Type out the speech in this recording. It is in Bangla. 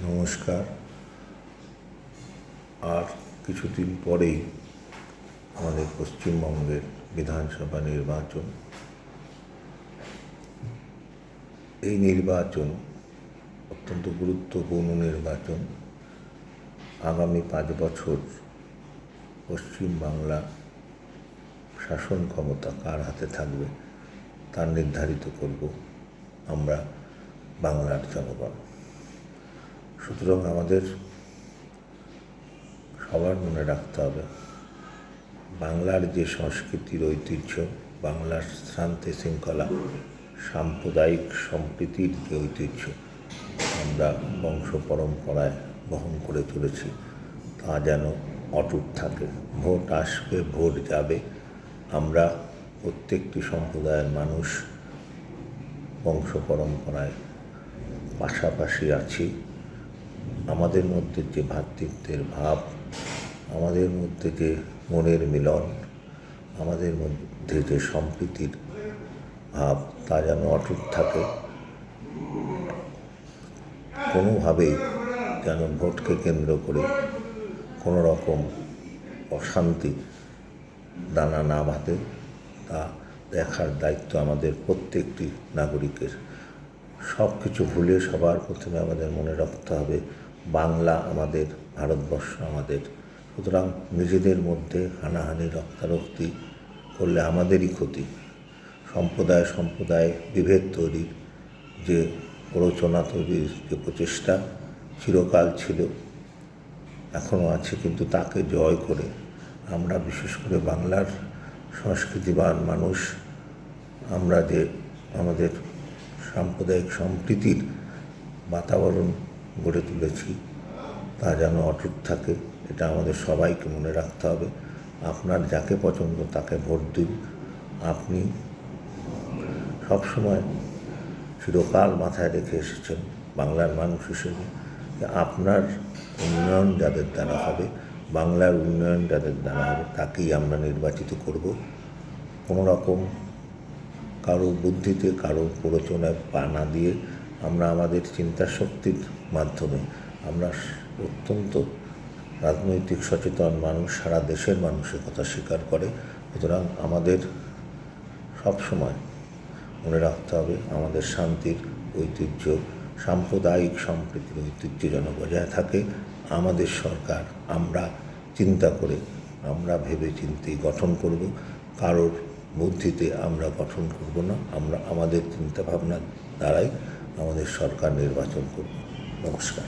নমস্কার। আর কিছুদিন পরেই আমাদের পশ্চিমবঙ্গের বিধানসভা নির্বাচন। এই নির্বাচন অত্যন্ত গুরুত্বপূর্ণ নির্বাচন। আগামী 5 বছর পশ্চিমবাংলা শাসন ক্ষমতা কার হাতে থাকবে তা নির্ধারিত করব আমরা, বাংলার জনগণ। সুতরাং আমাদের সবার মনে রাখতে হবে, বাংলার যে সংস্কৃতির ঐতিহ্য, বাংলার শান্তি শৃঙ্খলা, সাম্প্রদায়িক সম্প্রীতির যে ঐতিহ্য আমরা বংশ পরম্পরায় বহন করে চলেছি, তা যেন অটুট থাকে। ভোট আসবে, ভোট যাবে, আমরা প্রত্যেকটি সম্প্রদায়ের মানুষ বংশ পরম্পরায় পাশাপাশি আছি। আমাদের মধ্যে যে ভ্রাতৃত্বের ভাব, আমাদের মধ্যে যে মনের মিলন, আমাদের মধ্যে যে সম্প্রীতির ভাব, তা যেন অটুট থাকে। কোনোভাবেই যেন ভোটকে কেন্দ্র করে কোনো রকম অশান্তি দানা না বাঁধে, তা দেখার দায়িত্ব আমাদের প্রত্যেকটি নাগরিকের। সব কিছু ভুলে সবার প্রথমে আমাদের মনে রাখতে হবে, বাংলা আমাদের, ভারতবর্ষ আমাদের। সুতরাং নিজেদের মধ্যে হানাহানি রক্তারক্তি করলে আমাদেরই ক্ষতি। সম্প্রদায় বিভেদ তৈরির যে প্ররোচনা তৈরির যে প্রচেষ্টা চিরকাল ছিল, এখনও আছে, কিন্তু তাকে জয় করে আমরা, বিশেষ করে বাংলার সংস্কৃতিবান মানুষ, আমরা যে আমাদের সাম্প্রদায়িক সম্প্রীতির বাতাবরণ গড়ে তুলেছি, তা যেন অটুট থাকে। এটা আমাদের সবাইকে মনে রাখতে হবে। আপনার যাকে পছন্দ তাকে ভোট দিন। আপনি সবসময় চিরকাল মাথায় রেখে এসেছেন বাংলার মানুষ হিসেবে, আপনার উন্নয়ন যাদের দ্বারা হবে, বাংলার উন্নয়ন যাদের দ্বারা হবে, তাকেই আমরা নির্বাচিত করব। কোনো রকম কারো বুদ্ধিতে, কারো প্ররোচনায় পা না দিয়ে আমরা আমাদের চিন্তা শক্তির মাধ্যমে, আমরা অত্যন্ত রাজনৈতিক সচেতন মানুষ, সারা দেশের মানুষের কথা স্বীকার করে। সুতরাং আমাদের সবসময় মনে রাখতে হবে, আমাদের শান্তির ঐতিহ্য, সাম্প্রদায়িক সম্প্রীতির ঐতিহ্য যেন বজায় থাকে। আমাদের সরকার আমরা চিন্তা করে, আমরা ভেবে চিন্তেই গঠন করব, কারোর বুদ্ধিতে আমরা গঠন করব না। আমরা আমাদের চিন্তাভাবনার দ্বারাই আমাদের সরকার নির্বাচন করব। নমস্কার।